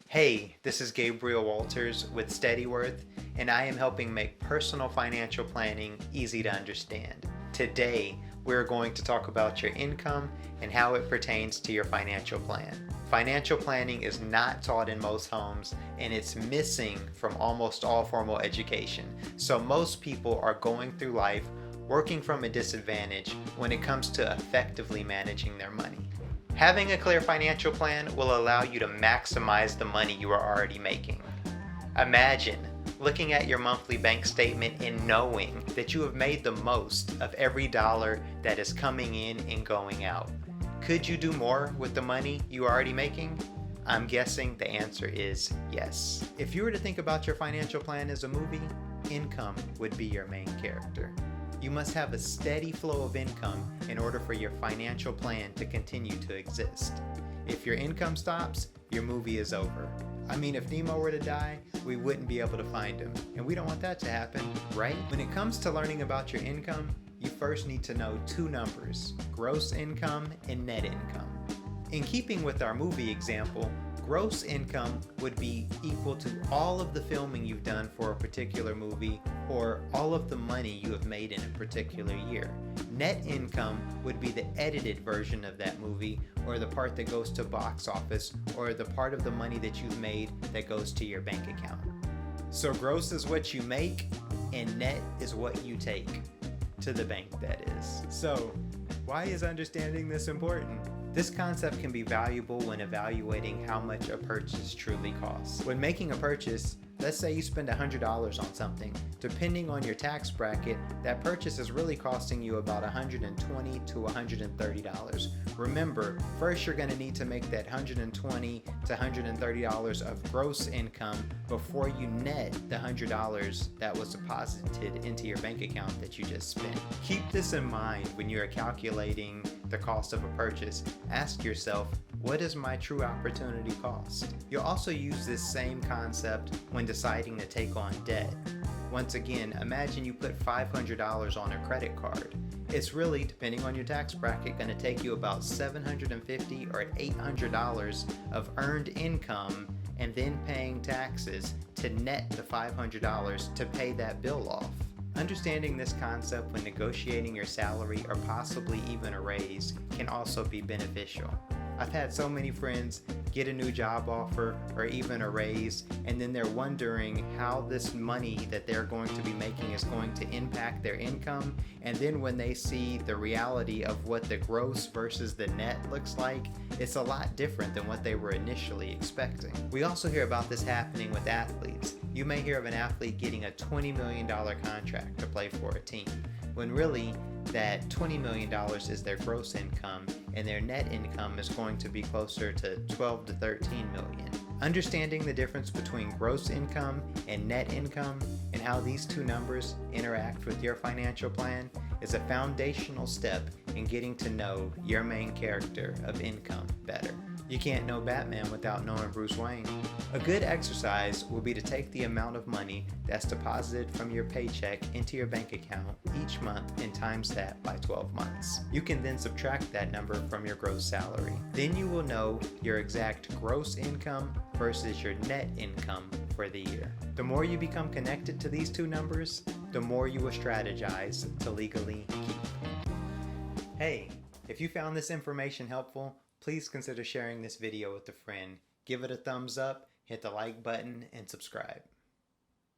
Hey, this is Gabriel Walters with Steadyworth, and I am helping make personal financial planning easy to understand. Today, we're going to talk about your income and how it pertains to your financial plan. Financial planning is not taught in most homes, and it's missing from almost all formal education. So most people are going through life working from a disadvantage when it comes to effectively managing their money. Having a clear financial plan will allow you to maximize the money you are already making. Imagine looking at your monthly bank statement and knowing that you have made the most of every dollar that is coming in and going out. Could you do more with the money you are already making? I'm guessing the answer is yes. If you were to think about your financial plan as a movie, income would be your main character. You must have a steady flow of income in order for your financial plan to continue to exist. If your income stops, your movie is over. I mean, if Nemo were to die, we wouldn't be able to find him. And we don't want that to happen, right? When it comes to learning about your income, you first need to know two numbers: gross income and net income. In keeping with our movie example, gross income would be equal to all of the filming you've done for a particular movie or all of the money you have made in a particular year. Net income would be the edited version of that movie, or the part that goes to box office, or the part of the money that you've made that goes to your bank account. So gross is what you make and net is what you take to the bank, that is. So why is understanding this important? This concept can be valuable when evaluating how much a purchase truly costs. When making a purchase, let's say you spend $100 on something. Depending on your tax bracket, that purchase is really costing you about $120 to $130. Remember, first you're going to need to make that $120 to $130 of gross income before you net the $100 that was deposited into your bank account that you just spent. Keep this in mind when you are calculating the cost of a purchase. Ask yourself, what is my true opportunity cost? You'll also use this same concept when deciding to take on debt. Once again, imagine you put $500 on a credit card. It's really, depending on your tax bracket, going to take you about $750 or $800 of earned income and then paying taxes to net the $500 to pay that bill off. Understanding this concept when negotiating your salary or possibly even a raise can also be beneficial. I've had so many friends get a new job offer or even a raise, and then they're wondering how this money that they're going to be making is going to impact their income, and then when they see the reality of what the gross versus the net looks like, it's a lot different than what they were initially expecting. We also hear about this happening with athletes. You may hear of an athlete getting a $20 million contract to play for a team, when really that $20 million is their gross income and their net income is going to be closer to $12 to $13 million. Understanding the difference between gross income and net income and how these two numbers interact with your financial plan is a foundational step in getting to know your main character of income better. You can't know Batman without knowing Bruce Wayne. A good exercise will be to take the amount of money that's deposited from your paycheck into your bank account each month and times that by 12 months. You can then subtract that number from your gross salary. Then you will know your exact gross income versus your net income for the year. The more you become connected to these two numbers, the more you will strategize to legally keep. Hey, if you found this information helpful, please consider sharing this video with a friend. Give it a thumbs up, hit the like button, and subscribe.